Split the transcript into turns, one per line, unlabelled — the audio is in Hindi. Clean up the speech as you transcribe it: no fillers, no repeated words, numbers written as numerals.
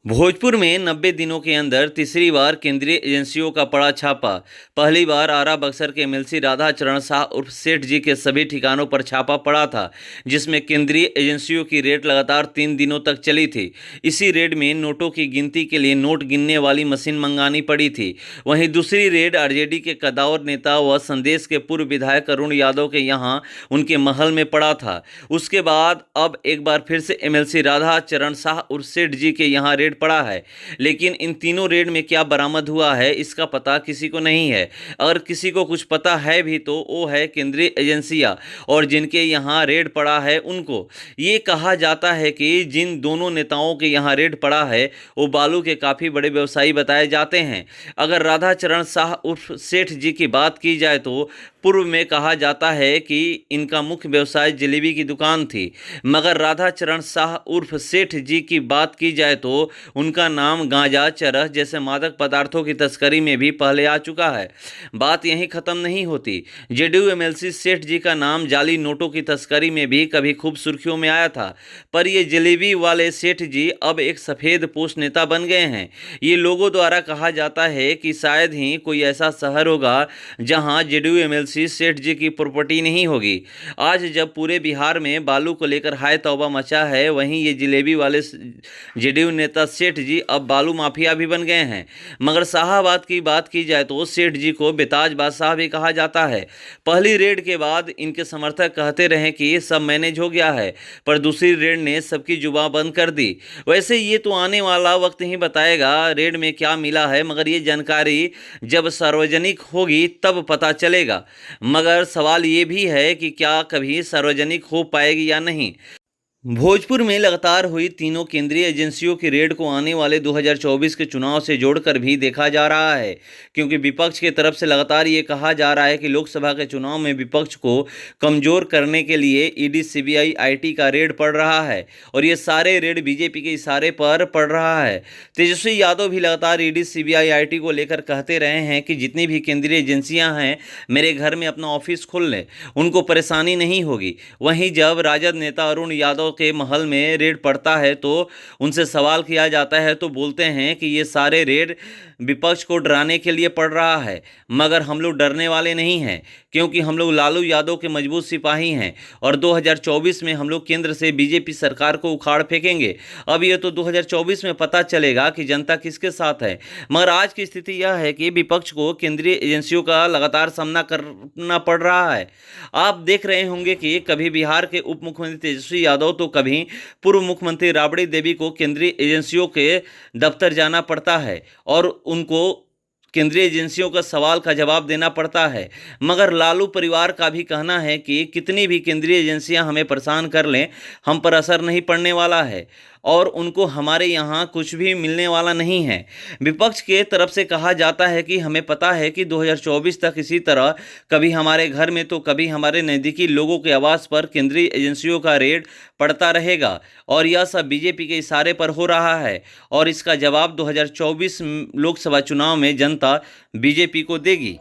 भोजपुर में 90 दिनों के अंदर तीसरी बार केंद्रीय एजेंसियों का पड़ा छापा। पहली बार आरा बक्सर के एमएलसी राधा चरण शाह उर्फ सेठ जी के सभी ठिकानों पर छापा पड़ा था, जिसमें केंद्रीय एजेंसियों की रेड लगातार 3 दिनों तक चली थी। इसी रेड में नोटों की गिनती के लिए नोट गिनने वाली मशीन मंगानी पड़ी थी। वहीं दूसरी रेड आरजेडी के कद्दावर नेता व संदेश के पूर्व विधायक अरुण यादव के यहाँ उनके महल में पड़ा था। उसके बाद अब एक बार फिर से एमएलसी राधा चरण शाह उर्फ सेठ जी के यहाँ रेड पड़ा है, लेकिन इन तीनों रेड में क्या बरामद हुआ है इसका पता किसी को नहीं है। अगर किसी को कुछ पता है भी तो वो है केंद्रीय एजेंसियां और जिनके यहाँ रेड पड़ा है उनको। ये कहा जाता है कि जिन दोनों नेताओं के यहाँ रेड पड़ा है वो बालू के काफ़ी बड़े व्यवसायी बताए जाते हैं। अगर राधा चरण शाह उर्फ सेठ जी की बात की जाए तो पूर्व में कहा जाता है कि इनका मुख्य व्यवसाय जलेबी की दुकान थी, मगर राधा चरण शाह उर्फ सेठ जी की बात की जाए तो उनका नाम गांजा, चरस जैसे मादक पदार्थों की तस्करी में भी पहले आ चुका है। बात यहीं ख़त्म नहीं होती। जेडीयू एमएलसी सेठ जी का नाम जाली नोटों की तस्करी में भी कभी खूब सुर्खियों में आया था, पर ये जलेबी वाले सेठ जी अब एक सफ़ेद पोश नेता बन गए हैं। ये लोगों द्वारा कहा जाता है कि शायद ही कोई ऐसा शहर होगा जहां जेडीयू एमएलसी सेठ जी की प्रॉपर्टी नहीं होगी। आज जब पूरे बिहार में बालू को लेकर हाय तौबा मचा है, वहीं ये जलेबी वाले जेडीयू नेता सेठ जी अब बालू माफिया भी बन गए हैं। मगर शाहाबाद की बात की जाए तो सेठ जी को बेताज बादशाह भी कहा जाता है। पहली रेड के बाद इनके समर्थक कहते रहे कि सब मैनेज हो गया है, पर दूसरी रेड ने सबकी जुबान बंद कर दी। वैसे ये तो आने वाला वक्त ही बताएगा रेड में क्या मिला है, मगर ये जानकारी जब सार्वजनिक होगी तब पता चलेगा। मगर सवाल ये भी है कि क्या कभी सार्वजनिक हो पाएगी या नहीं। भोजपुर में लगातार हुई तीनों केंद्रीय एजेंसियों की रेड को आने वाले 2024 के चुनाव से जोड़कर भी देखा जा रहा है, क्योंकि विपक्ष की तरफ से लगातार ये कहा जा रहा है कि लोकसभा के चुनाव में विपक्ष को कमज़ोर करने के लिए ईडी, सीबीआई, आईटी का रेड पड़ रहा है और ये सारे रेड बीजेपी के इशारे पर पड़ रहा है। तेजस्वी यादव भी लगातार ईडी, सीबीआई, आईटी को लेकर कहते रहे हैं कि जितनी भी केंद्रीय एजेंसियाँ हैं मेरे घर में अपना ऑफिस खोल लें, उनको परेशानी नहीं होगी। वहीं जब राजद नेता अरुण यादव के महल में रेड पड़ता है तो उनसे सवाल किया जाता है तो बोलते हैं कि ये सारे रेड विपक्ष को डराने के लिए पड़ रहा है, मगर हम लोग डरने वाले नहीं हैं, क्योंकि हम लोग लालू यादव के मजबूत सिपाही हैं और 2024 में हम लोग केंद्र से बीजेपी सरकार को उखाड़ फेंकेंगे। अब ये तो 2024 में पता चलेगा कि जनता किसके साथ है। मगर आज की स्थिति यह है कि विपक्ष को केंद्रीय एजेंसियों का लगातार सामना करना पड़ रहा है। आप देख रहे होंगे कि कभी बिहार के उप मुख्यमंत्री तेजस्वी यादव तो कभी पूर्व मुख्यमंत्री राबड़ी देवी को केंद्रीय एजेंसियों के दफ्तर जाना पड़ता है और उनको केंद्रीय एजेंसियों का सवाल का जवाब देना पड़ता है। मगर लालू परिवार का भी कहना है कि कितनी भी केंद्रीय एजेंसियां हमें परेशान कर लें, हम पर असर नहीं पड़ने वाला है और उनको हमारे यहाँ कुछ भी मिलने वाला नहीं है। विपक्ष के तरफ से कहा जाता है कि हमें पता है कि 2024 तक इसी तरह कभी हमारे घर में तो कभी हमारे नज़दीकी लोगों के आवास पर केंद्रीय एजेंसियों का रेड पड़ता रहेगा और यह सब बीजेपी के इशारे पर हो रहा है और इसका जवाब 2024 लोकसभा चुनाव में जनता बीजेपी को देगी।